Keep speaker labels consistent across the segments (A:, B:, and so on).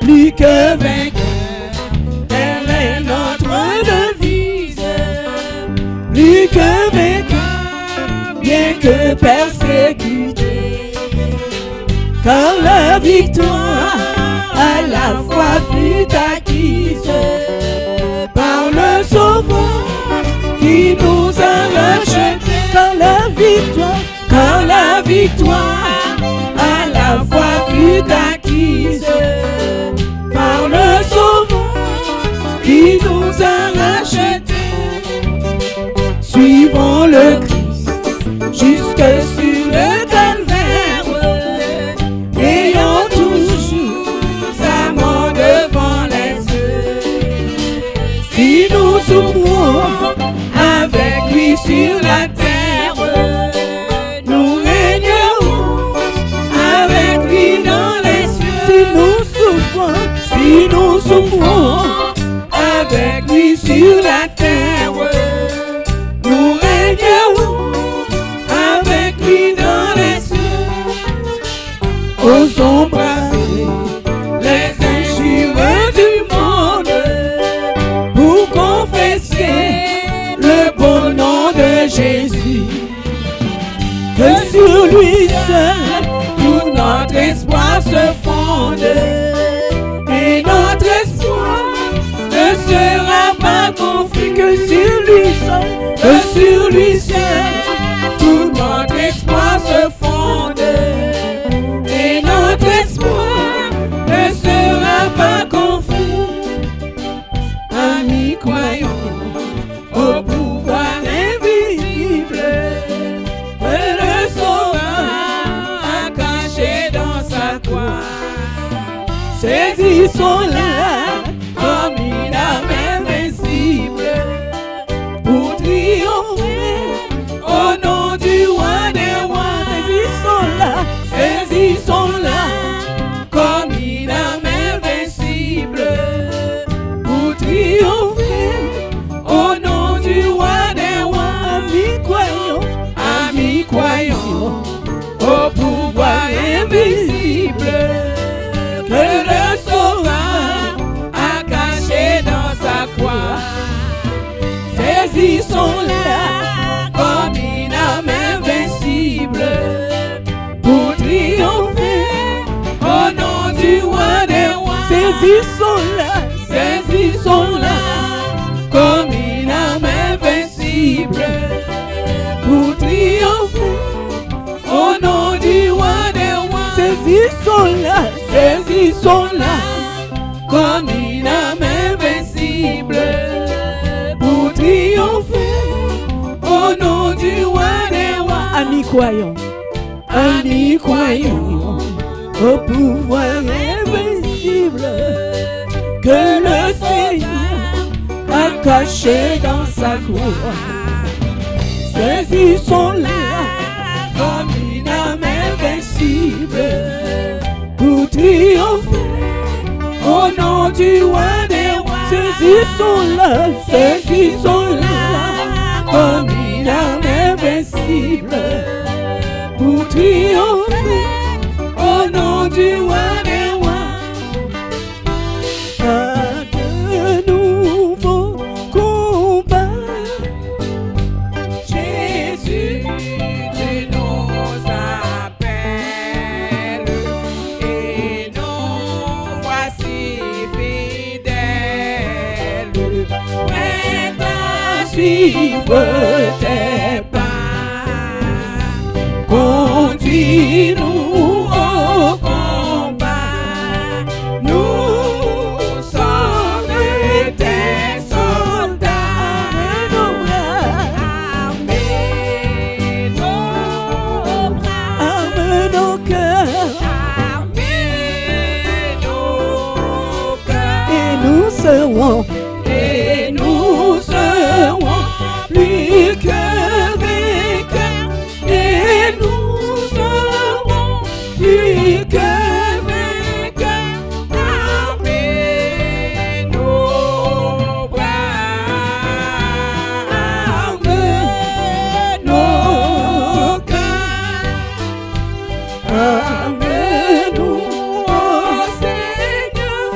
A: plus que vainqueur, elle est notre devise. Plus que vainqueur, bien que persécuté, car la victoire à la fois fut acquise par le Sauveur qui nous a rachetés. Car la victoire à la fois fut acquise par le Sauveur qui nous a rachetés. Suivons le Christ jusque sur le calvaire, ayant toujours sa mort devant les yeux. Si nous souffrons avec lui sur la terre, nous régnerons avec lui dans les cieux. Si nous souffrons avec lui sur la terre, nous régnerons avec lui dans les cieux. Osons braver les injures du monde pour confesser le beau nom de Jésus. Que sur lui seul tout notre espoir se fonde, et notre espoir ne sera pas confus. Que sur lui seul tout notre espoir se fonde, et notre espoir ne sera pas confus. Amis croyants au pouvoir invisible que le Sauveur a caché dans sa croix, saisissons-la comme une arme invincible pour triompher au nom du roi des rois. Saisissons-la comme une arme invincible pour triompher au nom du roi des rois. Amis croyants au pouvoir invisible que le Sauveur a caché dans sa croix. Saisissons-la comme une arme invincible pour triompher au nom du roi des rois. Saisissons-la comme une arme invincible pour triompher au nom du roi des rois. Saisissons-la comme une arme invincible pour triompher au nom du roi des rois. Amis croyants au pouvoir invincible que le Seigneur a caché dans sa croix. Saisissons-la comme une arme invincible pour triompher au nom du roi des rois. Saisissons-la comme une arme invincible pour triompher au nom du roi des rois. Pas de nouveau combat, Jésus, tu nous appelles et nous voici fidèles, prêts à suivre tes pas. Conduis-nous au combat, nous sommes tes soldats. Armez nos bras, armez nos cœurs, armez nos cœurs, et nous serons plus que vainqueurs, et nous serons plus que vainqueurs. Armez nos bras, armez nos cœurs, armez-nous, oh Seigneur,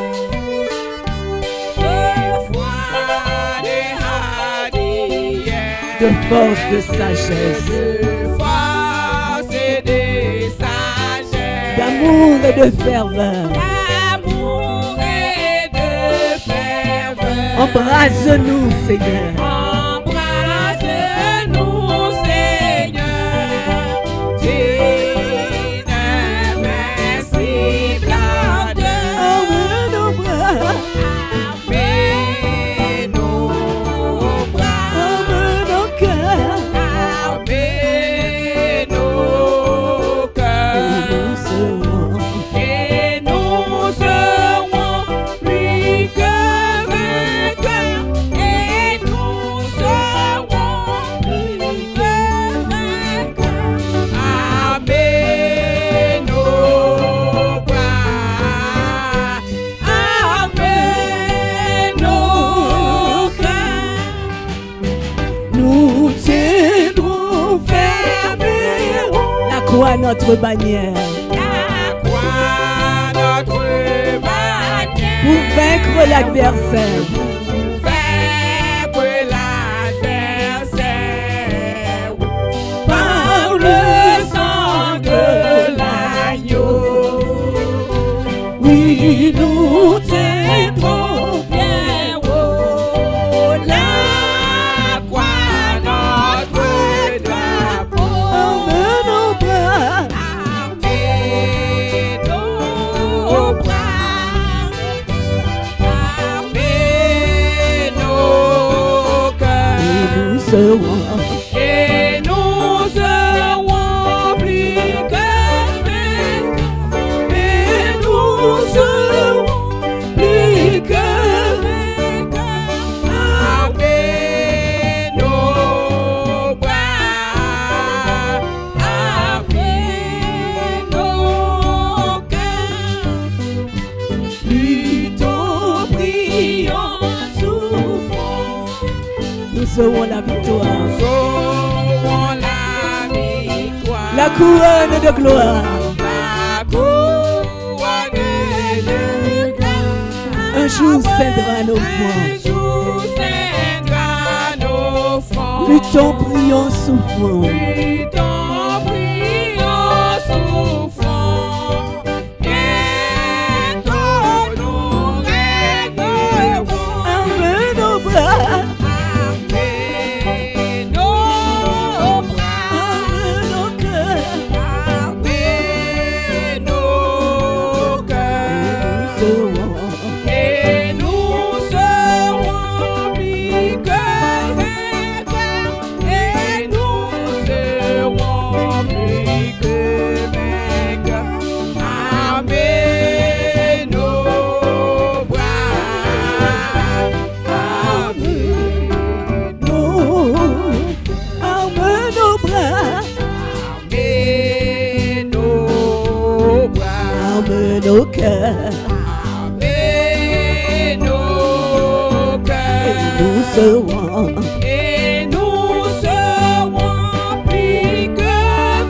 A: de force, de sagesse, d'amour et de ferveur. Embrasse-nous, Seigneur.
B: Embrasse-nous, Seigneur. D'une invincible ardeur.
A: Emmène nos bras.
B: Emmène nos bras.
A: Emmène nos cœurs.
B: Emmène nos cœurs. Et nous serons plus que vainqueurs. Et nous serons plus que vainqueurs. Amène nos bras. Amène nos cœurs.
A: Nous tiendrons fermés. La croix, notre bannière.
B: La croix, notre bannière.
A: Pour vaincre l'adversaire.
B: Vaincre l'adversaire.
A: Par le sang de
B: l'agneau.
A: Oui, nous tiendrons
B: Bien haut, la croix, notre drapeau.
A: Emmène nos bras.
B: Armée nos bras, armée nos
A: Et
B: cœurs.
A: nous serons.
B: Et nous serons plus que vainqueurs. Et nous serons plus que vainqueurs. Armez nos bras, armez nos cœurs. Luttons, prions, souffrons.
A: Nous serons la victoire.
B: Sauvons la victoire.
A: La couronne de gloire.
B: La couronne de gloire.
A: Un jour cédera nos
B: Un
A: fronts.
B: jour cédera nos fronts.
A: Luttons, prions, souffrons.
B: Luttons, prions, souffrons. Bientôt nous régnerons.
A: Emmène nos bras.
B: Armez nos bras.
A: Emmène nos cœurs.
B: Armez nos cœurs. Et nous serons plus que vainqueurs. Et nous serons plus que vainqueurs. Armez nos bras. Armez
A: Emmène nos bras.
B: Armez nos bras.
A: Emmène nos cœurs.
B: Armez nos cœurs.
A: Nous serons.
B: Et nous serons plus que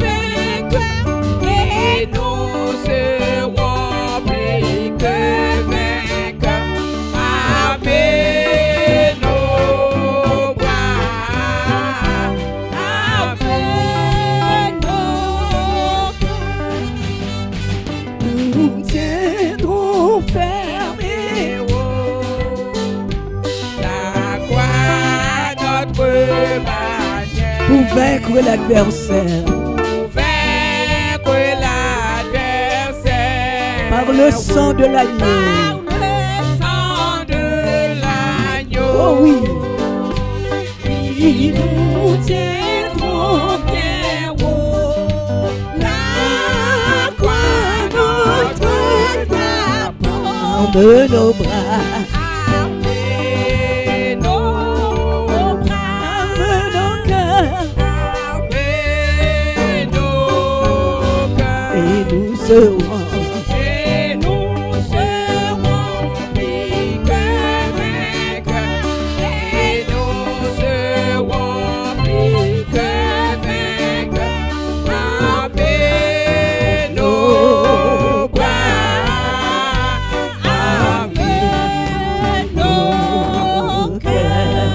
B: vainqueurs. Et nous serons plus que vainqueurs. Armez nos bras. Armez nos cœurs.
A: Nous tiendrons fermés.
B: La croix, notre bannière.
A: Pour vaincre l'adversaire.
B: Pour vaincre l'adversaire.
A: Par le sang de l'agneau.
B: Par le sang de l'agneau.
A: Oh oui.
B: Oui, nous tiendrons bien haut. La croix, notre drapeau.
A: Emmène nos bras.
B: Armez nos bras.
A: Emmène nos cœurs.
B: Armez nos cœurs.
A: Et nous serons.
B: Et nous serons plus que vainqueurs. Et nous serons plus que vainqueurs. Armez nos bras. Armez nos cœurs.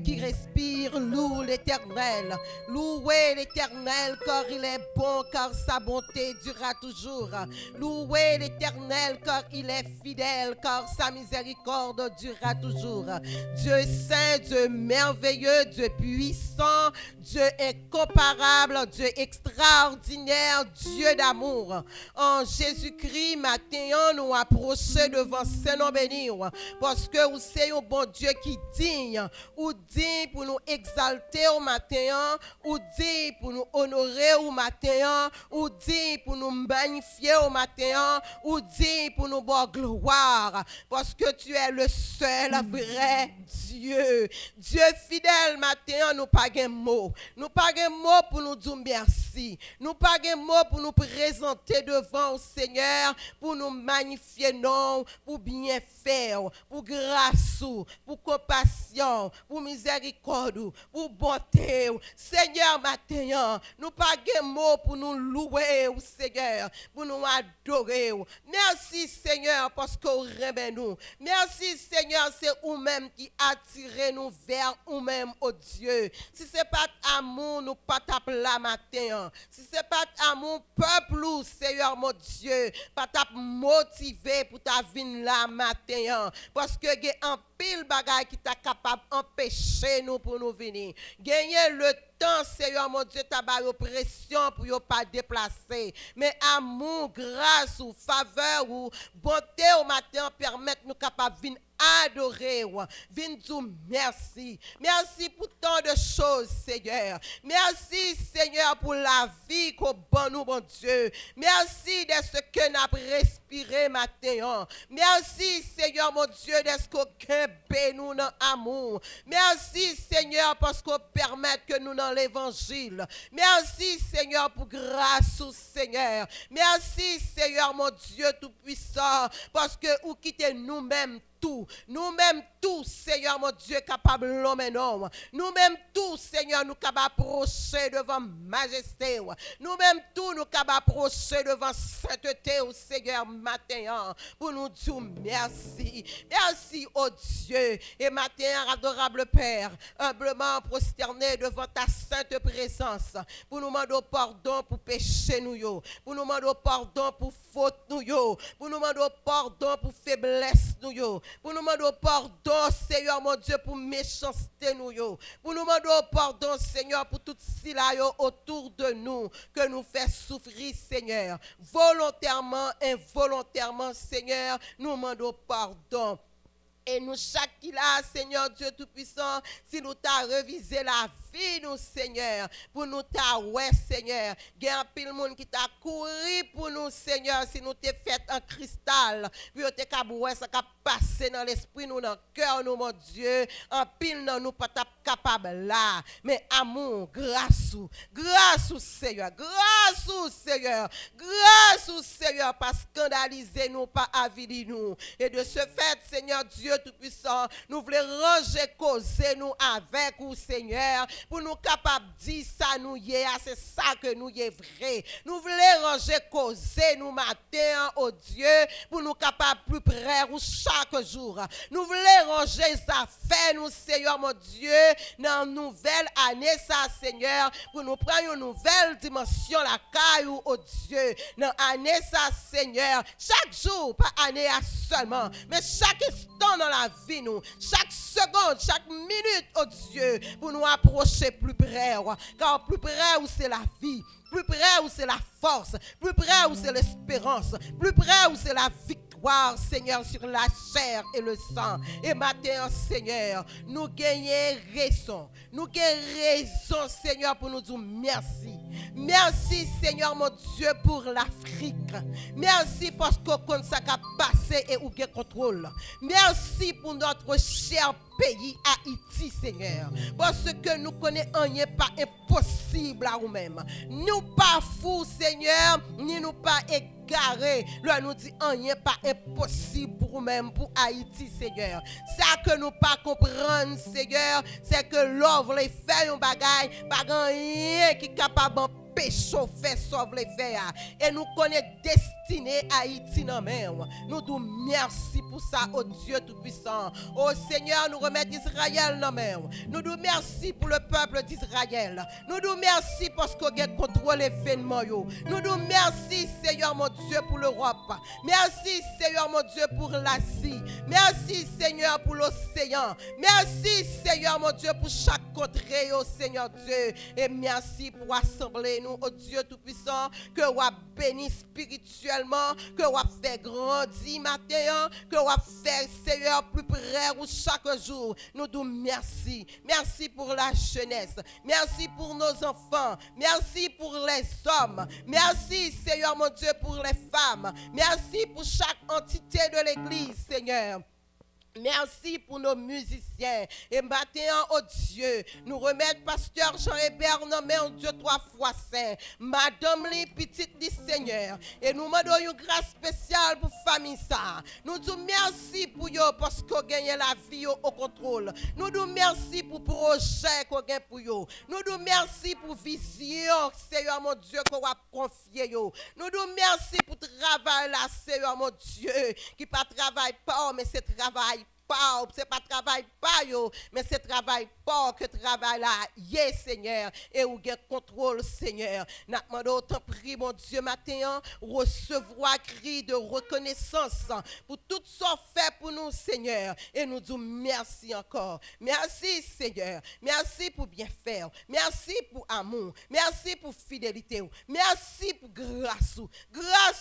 C: qui respire loue l'Éternel. Louez l'Éternel car il est bon, car sa bonté durera toujours. Louez l'Éternel car il est fidèle, car sa miséricorde durera toujours. Dieu saint, Dieu merveilleux, Dieu puissant, Dieu incomparable, Dieu extraordinaire, Dieu d'amour. En Jésus-Christ, matin, nous approchons devant Saint-Nom béni, parce que vous c'est un bon Dieu qui digne, ou digne pour nous exalter au matin, ou digne pour nous honorer au matin, ou digne pour nous magnifier au matin, ou digne pour nous voir gloire, parce que tu es le seul vrai Dieu. Dieu fidèle, matin, nous pas de mots. Nous pas de mots pour nous dire merci. Nous pas de mots pour nous présenter devant le Seigneur, pour nous magnifier, non, pour bien faire, pour grâce, pour compassion, pour miséricorde, pour bonté. Seigneur, matin, nous pas de mots pour nous louer, Seigneur, pour nous adorer. Merci, Seigneur, parce que vous aimez nous. Merci, Seigneur, c'est vous-même qui attirez nous vers vous-même, oh Dieu. Si ce n'est pas amour, nous pas taper là matin. Si ce n'est pas amour, peuple, Seigneur, mon Dieu, pas taper motivé pour ta vie là matin. Parce que il y a un pile bagaille qui t'a capable d'empêcher nous pour nous venir. Gagner le temps, Seigneur, mon Dieu, ta pression pour ne pas déplacer. Mais amour, grâce ou faveur ou bonté au matin permettent nous capables de venir adorer, venir dire merci. Merci pour tant de choses, Seigneur. Merci, Seigneur, pour la vie qu'on donne nous, mon Dieu. Merci de ce que nous avons respiré matin. Merci, Seigneur, mon Dieu, de ce qu'aucun nous dans l'amour. Merci, Seigneur, parce qu'on permet que nous dans l'évangile. Merci, Seigneur, pour grâce au Seigneur. Merci, Seigneur, mon Dieu tout-puissant, parce que vous quittez nous-mêmes tout. Nous-mêmes tout, Seigneur, mon Dieu, capable l'homme et non. Nous-mêmes tout, Seigneur, nous capables approcher devant majesté. Nous-mêmes tout, nous capables approcher devant sainteté au Seigneur matin. Pour nous dire merci. Merci, oh Dieu. Et matin, adorable Père, humblement prosterné devant ta sainte présence. Pour nous demander pardon pour péché nous. Pour nous demander pardon pour faute nous. Pour nous demander pardon pour faiblesse nous. Pour nous demander pardon, Seigneur, mon Dieu, pour méchanceté nous. Pour nous demander pardon, Seigneur, pour tout cela autour de nous que nous fait souffrir, Seigneur. Volontairement, involontairement, Seigneur, nous demandons pardon. Et nous, chaque qui là, Seigneur Dieu Tout-Puissant, si nous t'a revisé la vie, nous, Seigneur, pour nous t'a, ouais, Seigneur, il y a un pile monde qui t'a couru pour nous, Seigneur, si nous t'es fait en cristal, puis t'es capable, ça a passé dans l'esprit, nous, dans le cœur, nous, mon Dieu, en pile, non, nous pas capable là, mais amour, grâce, Seigneur, grâce, Seigneur, pas scandaliser nous, pas avilir nous, et de ce fait, Seigneur Dieu Tout-Puissant, nous voulons ranger, causer nous avec vous, Seigneur, pour nous capables de dire ça nous y est, c'est ça que nous y est vrai. Nous voulons ranger, causer nous matin, oh Dieu, pour nous capables plus près ou chaque jour. Nous voulons ranger ça fait nous, Seigneur, mon Dieu, dans une nouvelle année, ça, Seigneur, pour nous prendre une nouvelle dimension, la caille, oh Dieu, dans l'année, ça, Seigneur, chaque jour, pas année seulement, mais chaque instant dans la vie, nous, chaque seconde, chaque minute, oh Dieu, pour nous approcher plus près, car plus près où c'est la vie, plus près où c'est la force, plus près où c'est l'espérance, plus près où c'est la victoire, Seigneur, sur la chair et le sang. Et maintenant, Seigneur, nous gagnons raison, Seigneur, pour nous dire merci. Merci, Seigneur, mon Dieu, pour l'Afrique. Merci parce qu'on compte ça qui a passé et où qu'on contrôle. Merci pour notre cher pays Haïti, Seigneur. Parce que nous connaissons rien pas impossible à nous-mêmes. Nous pas fous, Seigneur, ni nous pas égarés. Là, nous dit rien pas impossible pour nous-mêmes, pour Haïti, Seigneur. Ça que nous pas comprendre, Seigneur, c'est que l'œuvre les fait un bagaille, pas rien qui est capable péché fait sauve les faire et nous connaissons destin destiné Haïti dans main. Nous disons merci pour ça, oh Dieu Tout-Puissant. Oh Seigneur, nous remettons Israël dans main. Nous disons merci pour le peuple d'Israël. Nous disons merci parce qu'on a contrôlé l'événement. Nous disons merci, Seigneur mon Dieu, pour l'Europe. Merci, Seigneur mon Dieu, pour l'Asie. Merci, Seigneur, pour l'océan. Merci, Seigneur mon Dieu, pour chaque contrée, oh Seigneur Dieu. Et merci pour assembler nous, oh Dieu Tout-Puissant, que vous béni spirituellement, que vous fait grandir matin, que vous fait, Seigneur, plus près ou chaque jour. Nous disons merci. Merci pour la jeunesse. Merci pour nos enfants. Merci pour les hommes. Merci, Seigneur mon Dieu, pour les femmes. Merci pour chaque entité de l'Église, Seigneur. Merci pour nos musiciens. Et maintenant, oh Dieu, nous remettons Pasteur Jean-Hébert nommé en Dieu 3 fois saint. Madame les petites du Seigneur. Et nous demandons une grâce spéciale pour famille ça. Nous disons merci pour eux parce qu'on gagne la vie au contrôle. Nous disons merci pour le projet qu'on gagne pour eux. Nous disons merci pour la vision, Seigneur mon Dieu, qu'on va confier. Nous disons merci pour le travail là, Seigneur mon Dieu, qui pas travail pas, mais c'est travail. C'est pas travail pas yo, mais c'est travail pas que travail là, yes Seigneur, et où gain contrôle Seigneur. N'a demandé autant prie mon Dieu matin, recevoir cri de reconnaissance pour tout ce fait pour nous Seigneur, et nous disons merci encore. Merci Seigneur, merci pour bien faire, merci pour amour, merci pour fidélité, merci pour grâce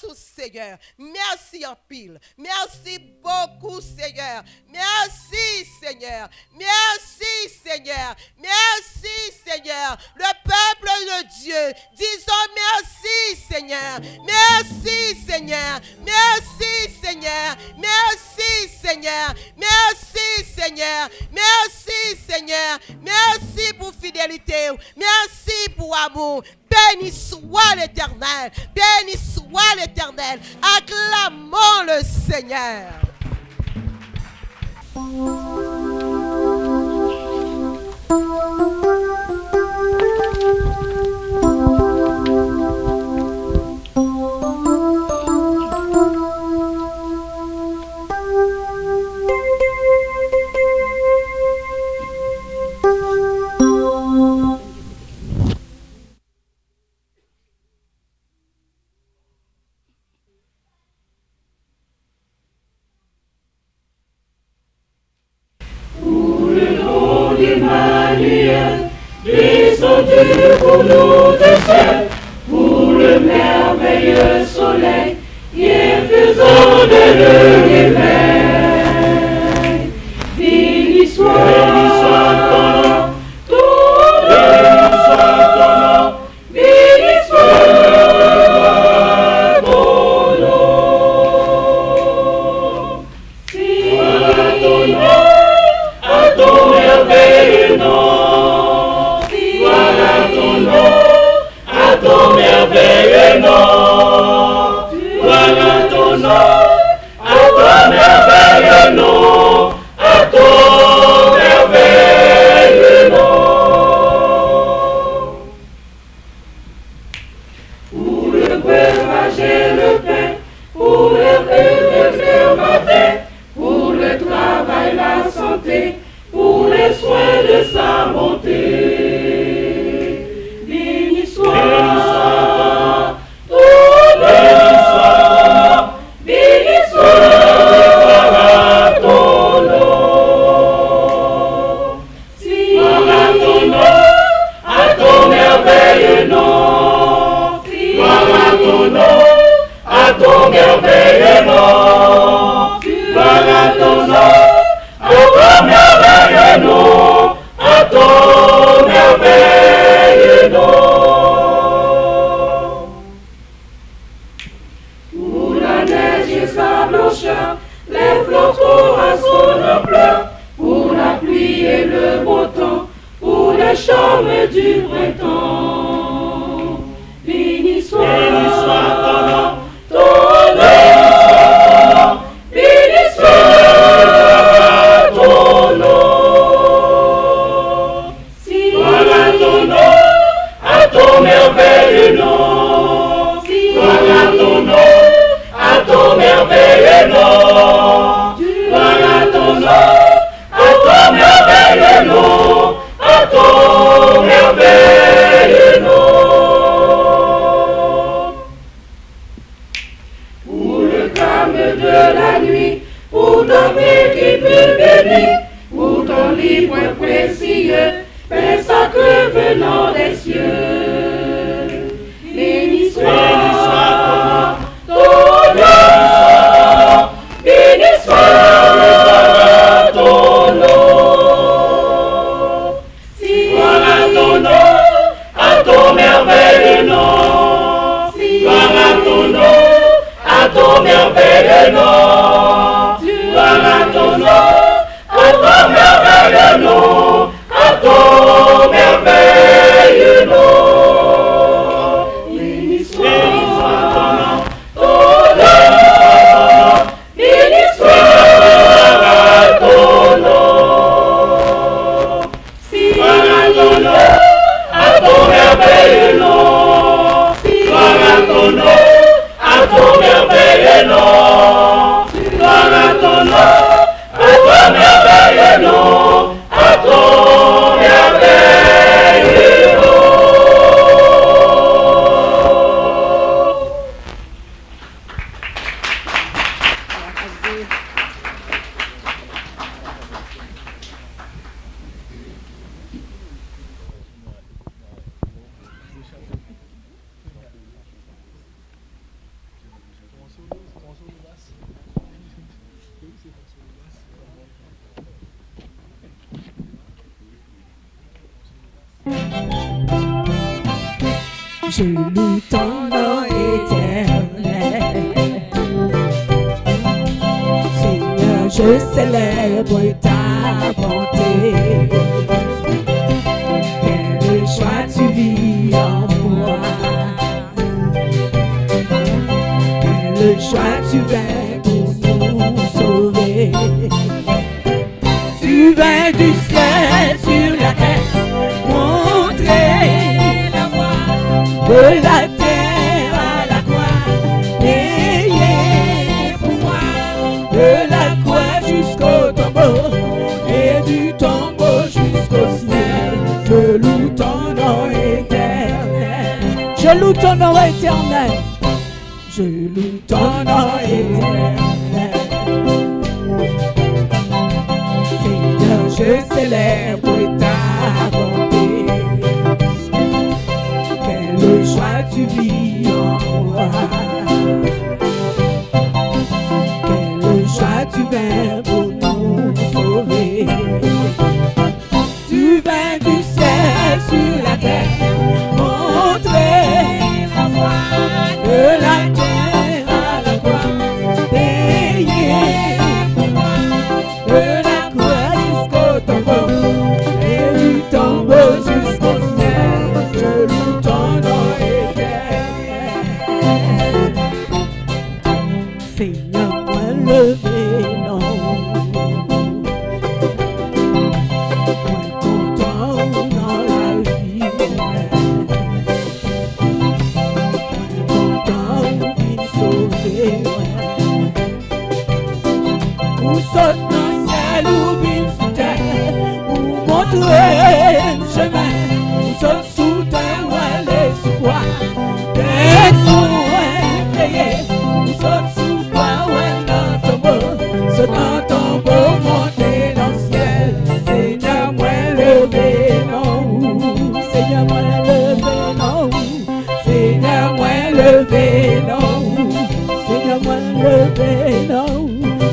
C: au Seigneur, merci en pile, merci beaucoup Seigneur. Merci Seigneur, merci Seigneur, merci Seigneur. Le peuple de Dieu, disons merci Seigneur, merci Seigneur, merci Seigneur, merci Seigneur, merci Seigneur, merci Seigneur, merci pour fidélité, merci pour amour. Béni soit l'Éternel, béni soit l'Éternel. Acclamons le Seigneur.
A: Descendu pour nous du ciel, pour le merveilleux soleil, bienfaisant de l'éveil. Béni soit ton nom, béni soit ton nom. Soit ton nom, à ton merveilleux nom. À ton merveilleux nom, voilà ton nom, à ton merveilleux nom, à ton merveilleux nom. Pour le breuvage et le pain, pour le matin, pour le travail, la santé, pour les soins de sa bonté. À ton merveilleux nom, voilà ton nom, à ton merveilleux nom, à ton merveilleux nom. Pour la neige et sa blancheur, les flocons à son ampleur, pour la pluie et le beau temps, pour les charmes du printemps. Béni soit ton nom. Béni soit ton nom. Voilà ton nom, à ton merveilleux nom. Voilà ton nom, merveilleux nom. Gloire à ton nom, à ton merveilleux nom, à ton merveilleux nom. Pour le calme de la nuit, pour ton vie qui peut bénir, pour ton livre précieux, Père sacré venant des cieux. Béni soit ton nom, béni soit ton nom. Gloire à ton nom, à ton merveilleux nom. Gloire à ton nom, à ton merveilleux nom. Gloire à ton nom, à ton merveilleux nom, à ton merveilleux nom. Béni soit ton nom, béni soit ton nom. Gloire à ton nom, à ton merveilleux nom. Gloire à ton nom, à ton merveilleux nom. Gloire à ton nom, à ton merveilleux nom, à ton merveilleux nom.
B: Je loue ton nom éternel. Seigneur, je célèbre ta bonté. Quelle joie tu vis en moi. Quelle joie tu viens pour nous sauver. Tu viens du ciel sur la terre, montrer la voie de la terre à la croix, payé pour moi, de la croix jusqu'au tombeau, et du tombeau jusqu'au ciel. Je loue ton nom éternel. Je loue ton nom éternel. Je loue ton nom éternel. Seigneur, je célèbre ta bonté. Quelle joie tu vis en moi. Quelle joie tu viens pour nous sauver. Tu viens du ciel sur la terre, montrer la voie de la terre à la croix, payé pour moi, de la croix jusqu'au tombeau, et du tombeau jusqu'au ciel. Je loue ton nom éternel. Seigneur, moi levé, non. Moi content dans la vie. Moi content qu'il sauver. Ou saute dans le ciel, ou vine sous terre, ou montrer le chemin, ou saute sous terre, ou aller sous quoi. D'être payé, ou saute sous quoi, ou dans ton beau, saute dans ton beau, monter dans le ciel. Seigneur, moi levé, non. Seigneur, moi levé, non. Seigneur, moi levé, non. Seigneur, moi levé, non.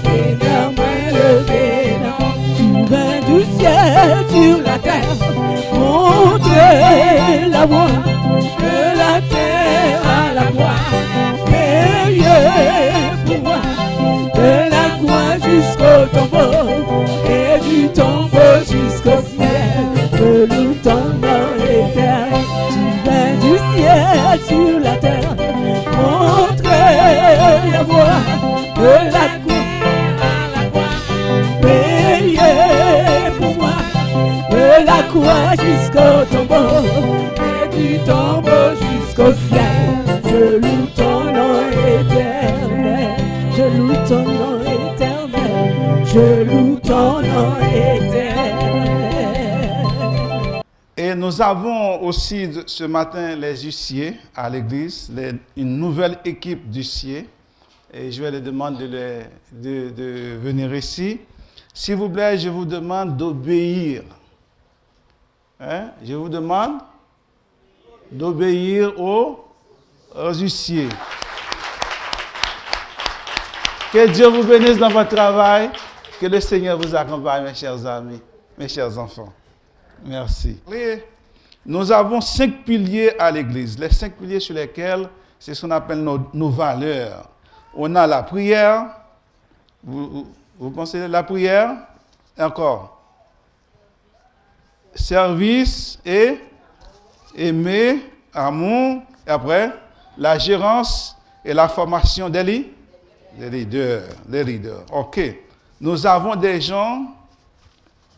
B: Seigneur, moi levé, non. Tu viens du ciel sur la terre, montrer la voie de la terre à la croix, payé pour moi, de la croix jusqu'au tombeau, et du tombeau jusqu'au ciel. Je loue ton nom éternel. Tu viens du ciel sur la terre, montrer la voie de la croix à la croix, payé pour moi, de la croix jusqu'au tombeau, et du tombeau jusqu'au ciel. Je loue ton nom éternel. Je loue éternel.
D: Et nous avons aussi ce matin les huissiers à l'église, une nouvelle équipe d'huissiers. Et je vais les demander de venir ici. S'il vous plaît, je vous demande d'obéir. Hein? Je vous demande d'obéir aux huissiers. Que Dieu vous bénisse dans votre travail. Que le Seigneur vous accompagne, mes chers amis, mes chers enfants. Merci. Nous avons 5 piliers à l'église. Les 5 piliers sur lesquels, c'est ce qu'on appelle nos valeurs. On a la prière. Vous pensez à la prière? Encore. Service et aimer, amour. Et après, la gérance et la formation des leaders. OK. Nous avons des gens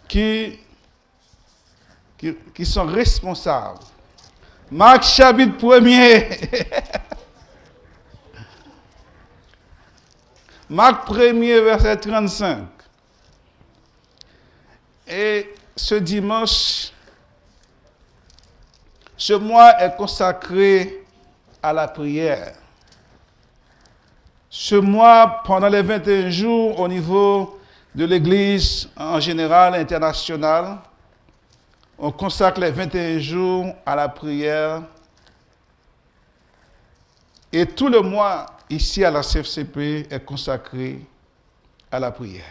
D: qui sont responsables. Marc chapitre 1er. Marc 1er, verset 35. Et ce dimanche, ce mois est consacré à la prière. Ce mois, pendant les 21 jours, au niveau de l'Église en général, internationale, on consacre les 21 jours à la prière. Et tout le mois, ici à la CFCP, est consacré à la prière.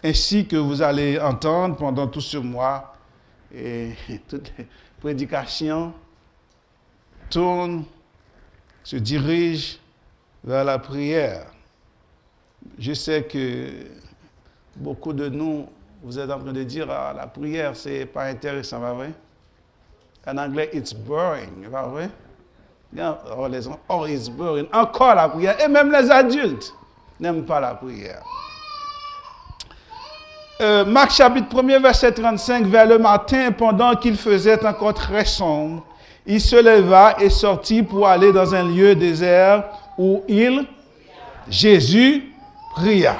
D: Ainsi que vous allez entendre pendant tout ce mois, et toutes les prédications tournent, se dirigent vers la prière. Je sais que beaucoup de nous, vous êtes en train de dire, ah, la prière, c'est pas intéressant, pas vrai? En anglais, it's boring, pas vrai? Oh, les gens, oh, it's boring. Encore la prière. Et même les adultes n'aiment pas la prière. Marc chapitre 1er, verset 35, vers le matin, pendant qu'il faisait encore très sombre, il se leva et sortit pour aller dans un lieu désert où Jésus pria.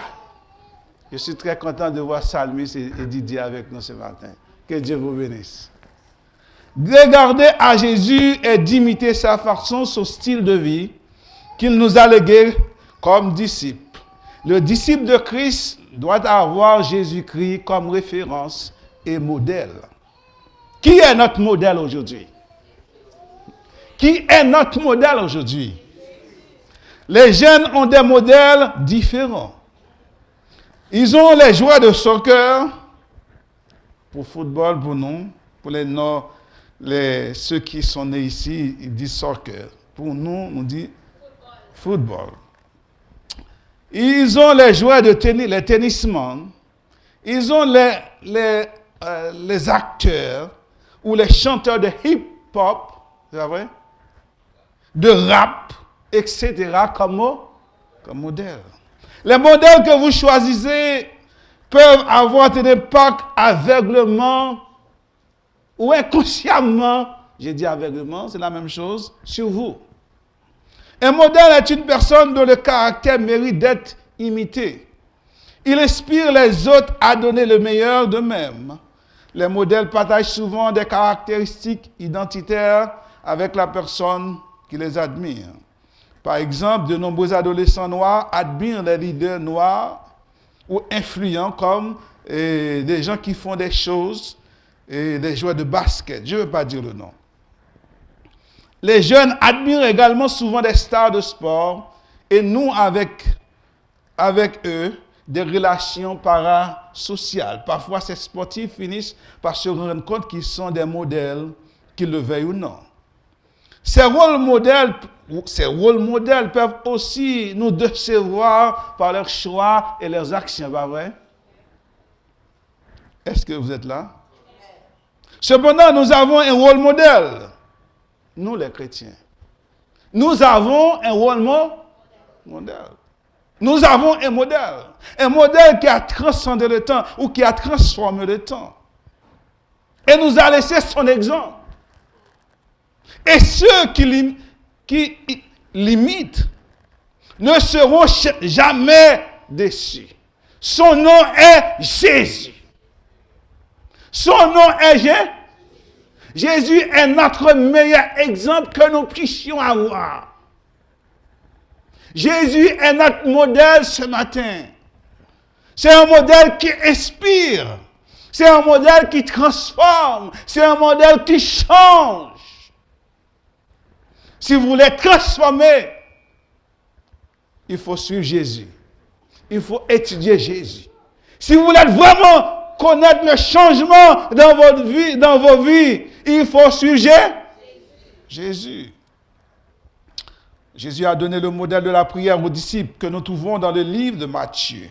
D: Je suis très content de voir Salmis et Didier avec nous ce matin. Que Dieu vous bénisse. Regardez à Jésus et d'imiter sa façon, son style de vie, qu'il nous a légué comme disciple. Le disciple de Christ doit avoir Jésus-Christ comme référence et modèle. Qui est notre modèle aujourd'hui? Qui est notre modèle aujourd'hui? Les jeunes ont des modèles différents. Ils ont les joueurs de soccer, pour football, pour nous, pour ceux qui sont nés ici, ils disent soccer. Pour nous, on dit football. Ils ont les joueurs de tennis, les tennisman. Ils ont les acteurs ou les chanteurs de hip-hop, c'est vrai, de rap, etc. comme modèle. Les modèles que vous choisissez peuvent avoir un impact aveuglement ou inconsciemment, j'ai dit aveuglement, c'est la même chose, sur vous. Un modèle est une personne dont le caractère mérite d'être imité. Il inspire les autres à donner le meilleur d'eux-mêmes. Les modèles partagent souvent des caractéristiques identitaires avec la personne qui les admire. Par exemple, de nombreux adolescents noirs admirent les leaders noirs ou influents comme des gens qui font des choses, et des joueurs de basket. Je ne veux pas dire le nom. Les jeunes admirent également souvent des stars de sport et nouent avec eux des relations parasociales. Parfois, ces sportifs finissent par se rendre compte qu'ils sont des modèles, qu'ils le veuillent ou non. Ces rôles modèles peuvent aussi nous décevoir par leurs choix et leurs actions, pas vrai? Est-ce que vous êtes là? Cependant, nous avons un rôle modèle. Nous, les chrétiens. Nous avons un rôle modèle. Nous avons un modèle. Un modèle qui a transcendé le temps ou qui a transformé le temps. Et nous a laissé son exemple. Et ceux qui l'imitent ne seront jamais déçus. Son nom est Jésus. Son nom est Jésus. Jésus est notre meilleur exemple que nous puissions avoir. Jésus est notre modèle ce matin. C'est un modèle qui inspire. C'est un modèle qui transforme. C'est un modèle qui change. Si vous voulez transformer, il faut suivre Jésus. Il faut étudier Jésus. Si vous voulez vraiment connaître le changement dans vos vies, il faut suivre Jésus. Jésus a donné le modèle de la prière aux disciples que nous trouvons dans le livre de Matthieu.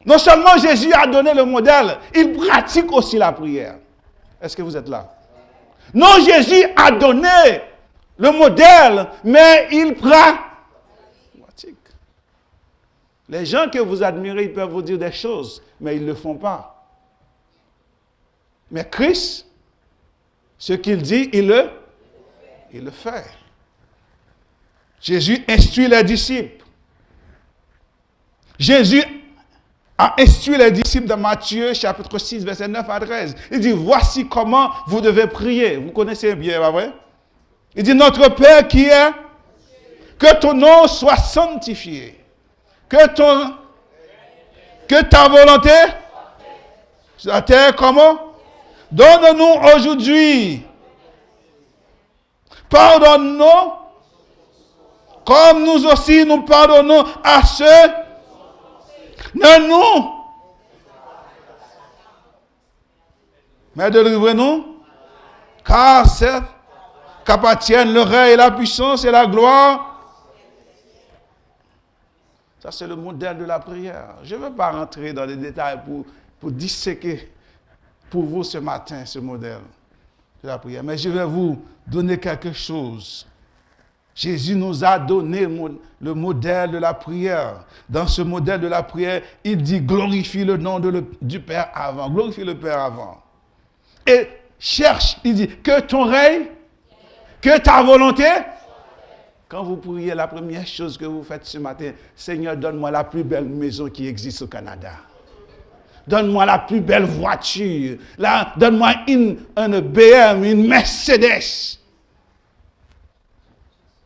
D: Non seulement Jésus a donné le modèle, il pratique aussi la prière. Est-ce que vous êtes là? Non, Jésus a donné le modèle, mais il pratique. Les gens que vous admirez, ils peuvent vous dire des choses, mais ils ne le font pas. Mais Christ, ce qu'il dit, il le fait. Jésus instruit les disciples. Jésus a instruit les disciples de Matthieu, chapitre 6, verset 9 à 13. Il dit, voici comment vous devez prier. Vous connaissez bien, pas vrai? Il dit, notre Père qui est, que ton nom soit sanctifié. Que ta volonté, sur la terre, comment? Donne-nous aujourd'hui. Pardonne-nous, comme nous aussi nous pardonnons à ceux. Ne nous. Mais délivrez-nous, car c'est qu'appartiennent le règne et la puissance et la gloire. Ça, c'est le modèle de la prière. Je ne veux pas rentrer dans les détails pour disséquer pour vous ce matin ce modèle de la prière. Mais je vais vous donner quelque chose. Jésus nous a donné le modèle de la prière. Dans ce modèle de la prière, il dit glorifie le nom du Père avant. Glorifie le Père avant. Et cherche, il dit que ton règne, que ta volonté. Quand vous priez, la première chose que vous faites ce matin, Seigneur, donne-moi la plus belle maison qui existe au Canada. Donne-moi la plus belle voiture. Donne-moi une BM, une Mercedes.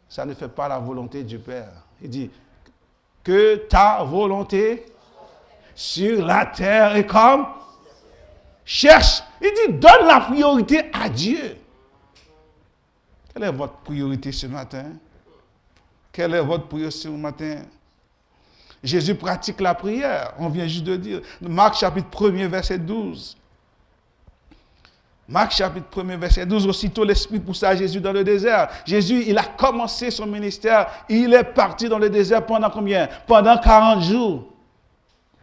D: Ça ne fait pas la volonté du Père. Il dit que ta volonté sur la terre est comme cherche. Il dit donne la priorité à Dieu. Quelle est votre priorité ce matin? Quelle est votre prière ce matin? Jésus pratique la prière. On vient juste de dire. Marc chapitre 1er, verset 12. Marc chapitre 1er, verset 12. Aussitôt l'Esprit poussa Jésus dans le désert. Jésus, il a commencé son ministère. Il est parti dans le désert pendant combien? Pendant 40 jours.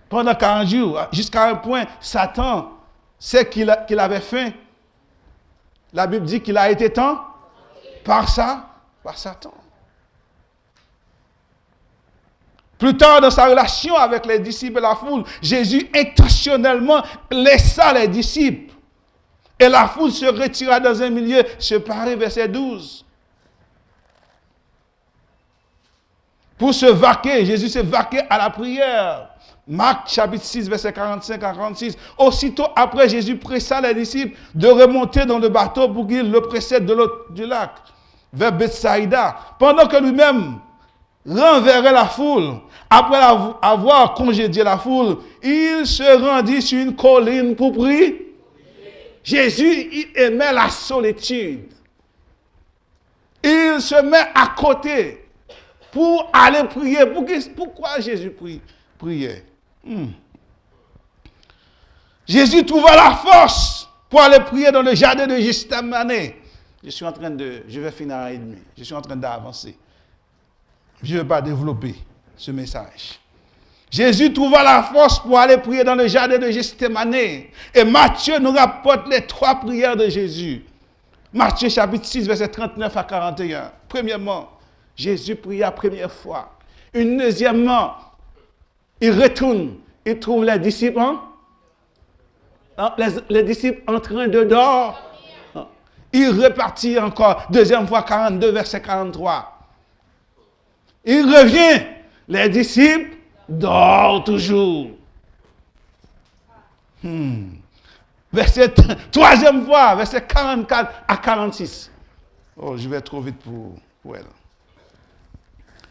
D: Pendant 40 jours. Jusqu'à un point, Satan sait qu'il avait faim. La Bible dit qu'il a été tenté par Satan. Plus tard, dans sa relation avec les disciples et la foule, Jésus intentionnellement laissa les disciples. Et la foule se retira dans un milieu séparé, verset 12. Pour se vaquer, Jésus s'est vaqué à la prière. Marc chapitre 6, verset 45 à 46. Aussitôt après, Jésus pressa les disciples de remonter dans le bateau pour qu'ils le précèdent de l'autre du lac, vers Bethsaïda. Pendant que lui-même renverrait la foule. Après avoir congédié la foule, il se rendit sur une colline pour prier. Jésus, il aimait la solitude. Il se met à côté pour aller prier. Pourquoi Jésus priait? Jésus trouva la force pour aller prier dans le jardin de Gethsémane. Je vais finir à 1h30. Je suis en train d'avancer. Je ne vais pas développer ce message. Jésus trouva la force pour aller prier dans le jardin de Gethsémane. Et Matthieu nous rapporte les 3 prières de Jésus. Matthieu chapitre 6, verset 39 à 41. Premièrement, Jésus pria la première fois. Une deuxièmement, il retourne. Il trouve les disciples, les disciples en train de dormir. Il repartit encore. Deuxième fois, 42, verset 43. Il revient. Les disciples dort toujours. Verset, troisième fois, verset 44 à 46. Oh, je vais trop vite pour elle.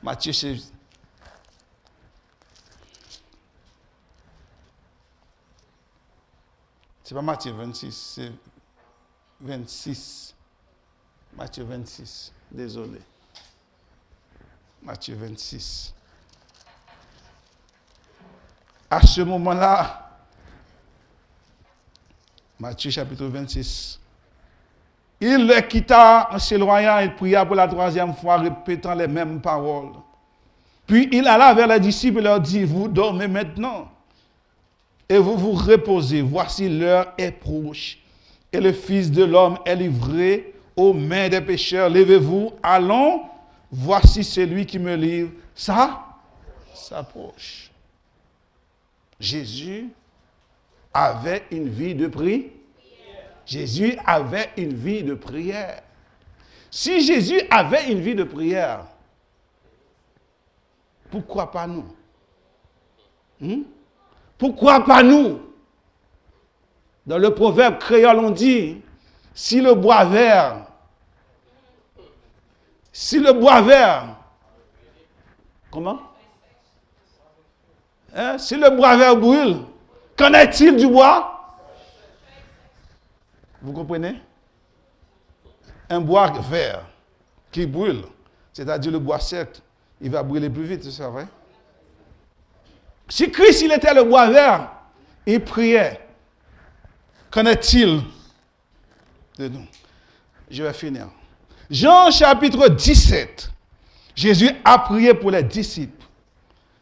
D: Matthieu, c'est pas Matthieu 26, c'est 26. Matthieu 26, désolé. Matthieu 26. À ce moment-là, Matthieu chapitre 26, il le quitta en s'éloignant et pria pour la troisième fois, répétant les mêmes paroles. Puis il alla vers les disciples et leur dit, vous dormez maintenant et vous vous reposez. Voici l'heure est proche et le Fils de l'homme est livré aux mains des pécheurs. Levez-vous, allons, voici celui qui me livre. Ça s'approche. Jésus avait une vie de prière. Jésus avait une vie de prière. Si Jésus avait une vie de prière, pourquoi pas nous? Pourquoi pas nous? Dans le proverbe créole, on dit, si le bois vert, comment? Si le bois vert brûle, qu'en est-il du bois? Vous comprenez? Un bois vert qui brûle, c'est-à-dire le bois sec, il va brûler plus vite, c'est vrai? Si Christ, il était le bois vert, il priait. Qu'en est-il de nous? Je vais finir. Jean chapitre 17. Jésus a prié pour les disciples.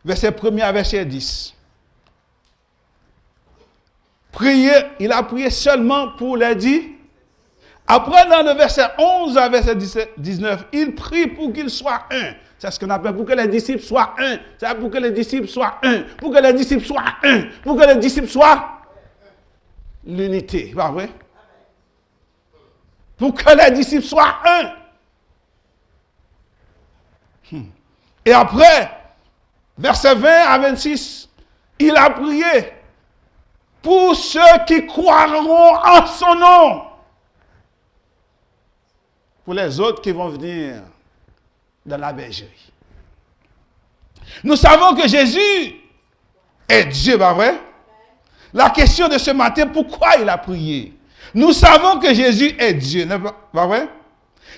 D: Verset 1er à verset 10. Il a prié seulement pour les 10. Après, dans le verset 11 à verset 19, il prie pour qu'ils soient un. C'est ce qu'on appelle pour que les disciples soient un. C'est pour que les disciples soient un. Pour que les disciples soient un. Pour que les disciples soient l'unité. Pas vrai? Pour que les disciples soient un. Et après, verset 20 à 26, il a prié pour ceux qui croiront en son nom. Pour les autres qui vont venir dans la bergerie. Nous savons que Jésus est Dieu, pas vrai? La question de ce matin, pourquoi il a prié? Nous savons que Jésus est Dieu, n'est pas vrai?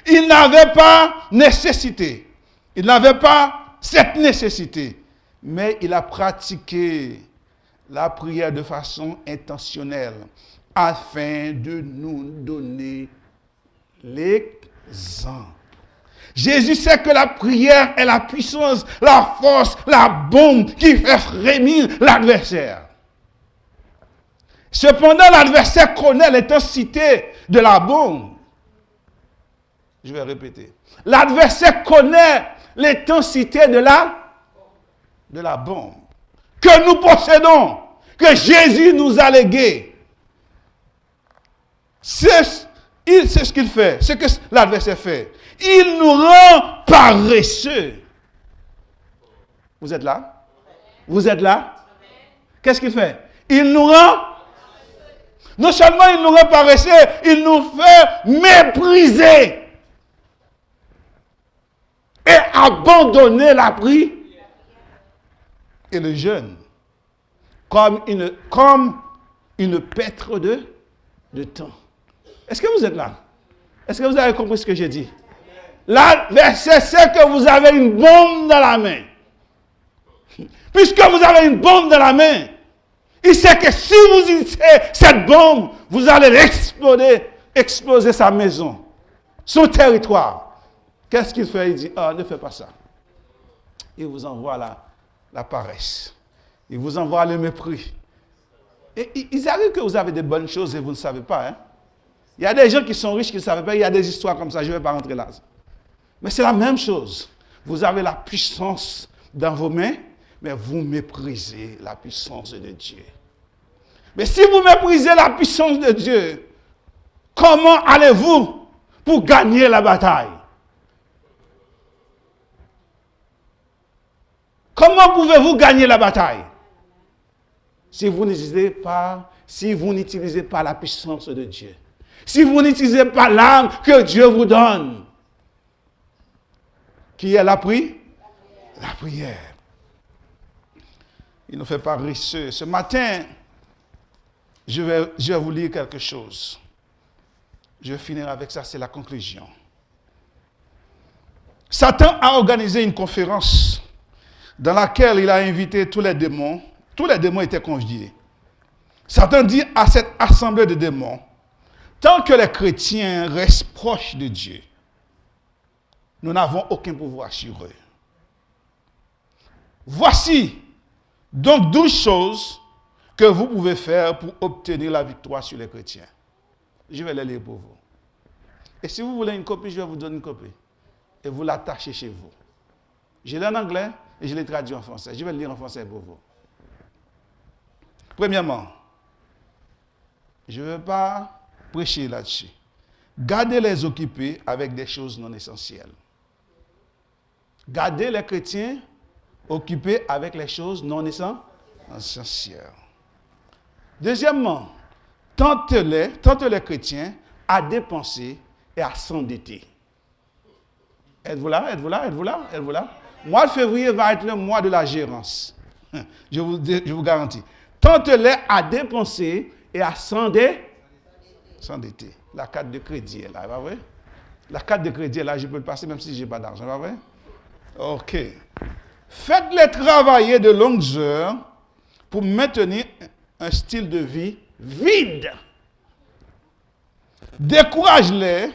D: Il n'avait pas nécessité. Il n'avait pas cette nécessité. Mais il a pratiqué la prière de façon intentionnelle afin de nous donner l'exemple. Jésus sait que la prière est la puissance, la force, la bombe qui fait frémir l'adversaire. Cependant, l'adversaire connaît l'intensité de la bombe. Je vais répéter. L'adversaire connaît l'intensité de la bombe que nous possédons, que Jésus nous a légué. C'est ce qu'il fait, ce que l'adversaire fait. Il nous rend paresseux. Vous êtes là? Vous êtes là? Qu'est-ce qu'il fait? Il nous rend. Non seulement il nous rend paresseux, il nous fait mépriser et abandonner la prière et le jeûne comme une perte de temps. Est-ce que vous êtes là? Est-ce que vous avez compris ce que j'ai dit? L'adversaire sait que vous avez une bombe dans la main. Puisque vous avez une bombe dans la main, il sait que si vous utilisez cette bombe, vous allez exploser sa maison, son territoire. Qu'est-ce qu'il fait? Il dit, ne fais pas ça. Il vous envoie la paresse. Il vous envoie le mépris. Et il arrive que vous avez des bonnes choses et vous ne savez pas. Hein? Il y a des gens qui sont riches qui ne savent pas. Il y a des histoires comme ça. Je ne vais pas rentrer là. Mais c'est la même chose. Vous avez la puissance dans vos mains, mais vous méprisez la puissance de Dieu. Mais si vous méprisez la puissance de Dieu, comment allez-vous pour gagner la bataille? Comment pouvez-vous gagner la bataille? Si vous n'utilisez pas la puissance de Dieu. Si vous n'utilisez pas l'arme que Dieu vous donne. Qui est la prière? La prière. Il nous fait paresseux. Ce matin, je vais vous lire quelque chose. Je vais finir avec ça, c'est la conclusion. Satan a organisé une conférence dans laquelle il a invité tous les démons. Tous les démons étaient conviés. Satan dit à cette assemblée de démons, tant que les chrétiens restent proches de Dieu, nous n'avons aucun pouvoir sur eux. Voici donc 12 choses que vous pouvez faire pour obtenir la victoire sur les chrétiens. Je vais les lire pour vous. Et si vous voulez une copie, je vais vous donner une copie. Et vous l'attachez chez vous. Je l'ai en anglais et je l'ai traduit en français. Je vais le lire en français pour vous. Premièrement, je ne veux pas prêcher là-dessus. Gardez-les occupés avec des choses non essentielles. Gardez les chrétiens occupés avec les choses non essentielles. Deuxièmement, tentez les chrétiens à dépenser et à s'endetter. Êtes-vous là? Mois de février va être le mois de la gérance. Je vous garantis. Tentez-les à dépenser et à s'endetter. La carte de crédit est là, pas vrai? La carte de crédit est là, je peux le passer même si je n'ai pas d'argent, pas vrai? Ok. Faites-les travailler de longues heures pour maintenir un style de vie vide. Décourage-les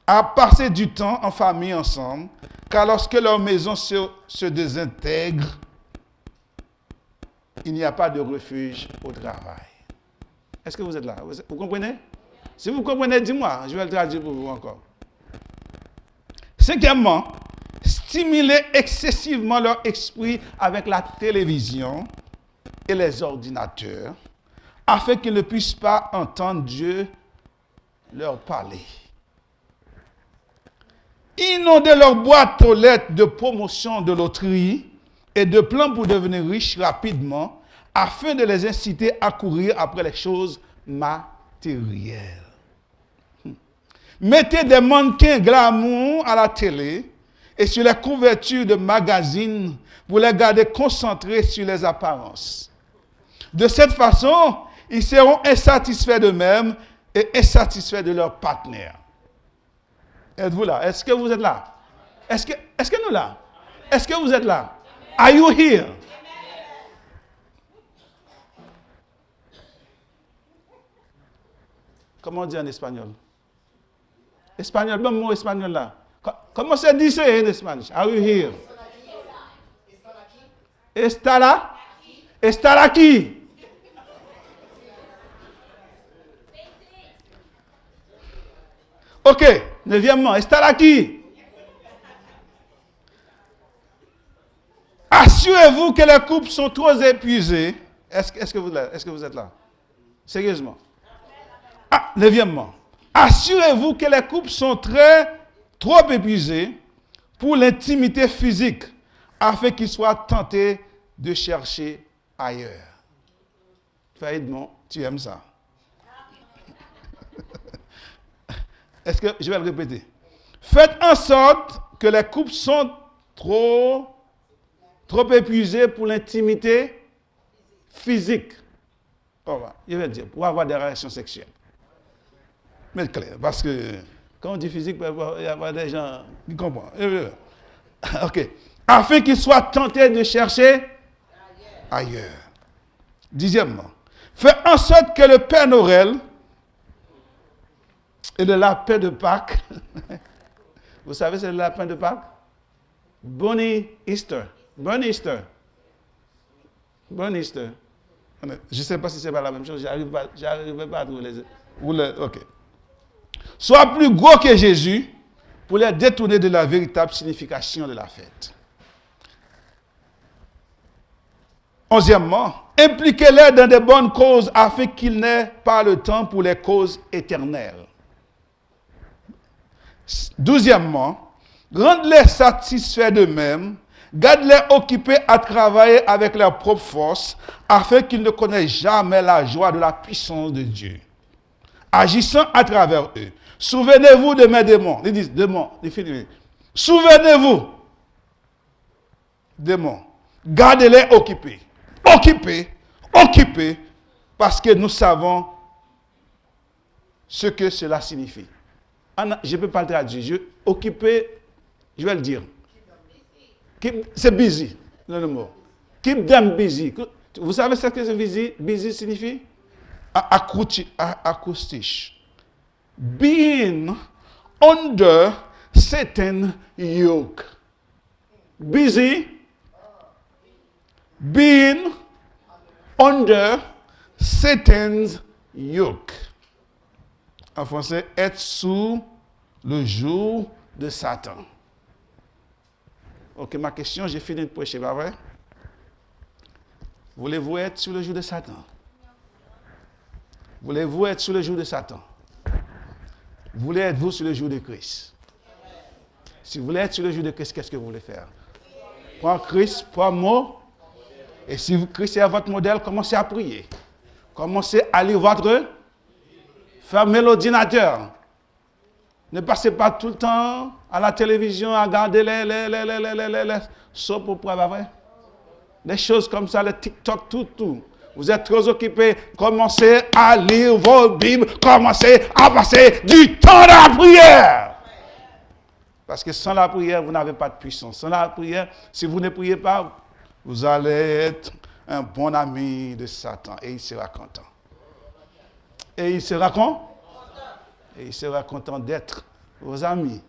D: à passer du temps en famille ensemble, car lorsque leur maison se désintègre, il n'y a pas de refuge au travail. Est-ce que vous êtes là? Vous comprenez? Si vous comprenez, dis-moi, je vais le traduire pour vous encore. Cinquièmement, stimuler excessivement leur esprit avec la télévision et les ordinateurs, afin qu'ils ne puissent pas entendre Dieu leur parler. Inonder leur boîte aux lettres de promotion de loterie et de plans pour devenir riches rapidement, afin de les inciter à courir après les choses matérielles. Mettez des mannequins glamour à la télé et sur les couvertures de magazines pour les garder concentrés sur les apparences. De cette façon, ils seront insatisfaits d'eux-mêmes et insatisfaits de leur partenaire. Êtes-vous là? Est-ce que vous êtes là? Est-ce que nous là? Est-ce que vous êtes là? Are you here? Comment on dit en espagnol? Espagnol, bon mot espagnol là. Comment se dit ça en espagnol? Are you here? Está là? Estar aquí. Ok, neuvièmement, estar aquí. Assurez-vous que les couples sont trop épuisés. Est-ce que vous êtes là? Sérieusement. Neuvièmement, assurez-vous que les couples sont trop épuisés pour l'intimité physique, afin qu'ils soient tentés de chercher ailleurs. Faïdement, tu aimes ça? Est-ce que je vais le répéter? Faites en sorte que les couples sont trop épuisés pour l'intimité physique. Je vais dire, pour avoir des relations sexuelles. Mais clair, parce que quand on dit physique, il y a des gens qui comprennent. Ok. Afin qu'ils soient tentés de chercher ailleurs. Dixièmement, faites en sorte que le Père Noël et le lapin de Pâques, vous savez, c'est le lapin de Pâques? Bonnie Easter. Bonnie Easter. Bonnie Easter. Je ne sais pas si c'est pas la même chose, j'arrive pas à trouver les... Ok. Soit plus gros que Jésus pour les détourner de la véritable signification de la fête. Onzièmement, impliquez-les dans de bonnes causes afin qu'ils n'aient pas le temps pour les causes éternelles. Douzièmement, rendez-les satisfaits d'eux-mêmes, Garde-les occupés à travailler avec leurs propres forces, afin qu'ils ne connaissent jamais la joie de la puissance de Dieu, agissant à travers eux. Souvenez-vous de mes démons. Ils disent démons. Souvenez-vous. Démons. Gardez-les occupés. Occupés. Parce que nous savons ce que cela signifie. Je ne peux pas le traduire. Occupé, je vais le dire. C'est busy, le mot. Keep them busy. Vous savez ce que c'est busy? Busy signifie? Acoustic. Being under Satan's yoke. Busy. Being under Satan's yoke. En français, être sous le joug de Satan. Ok, ma question, j'ai fini de prêcher, pas vrai? Voulez-vous être sous le joug de Satan? Voulez-vous être sous le joug de Satan? Voulez être-vous sous le joug de Christ? Si vous voulez être sous le joug de Christ, qu'est-ce que vous voulez faire? Prends Christ, prends mot. Et si Christ est votre modèle, commencez à prier. Commencez à lire votre... Fermez l'ordinateur. Ne passez pas tout le temps à la télévision à regarder les soap opera, pas vrai? Les choses comme ça, les TikTok, tout. Vous êtes trop occupés. Commencez à lire vos Bibles. Commencez à passer du temps dans la prière. Parce que sans la prière, vous n'avez pas de puissance. Sans la prière, si vous ne priez pas, vous allez être un bon ami de Satan. Et il sera content. Et il sera content. Et il sera content d'être vos amis.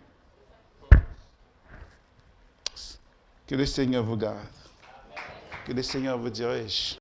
D: Que le Seigneur vous garde. Que le Seigneur vous dirige.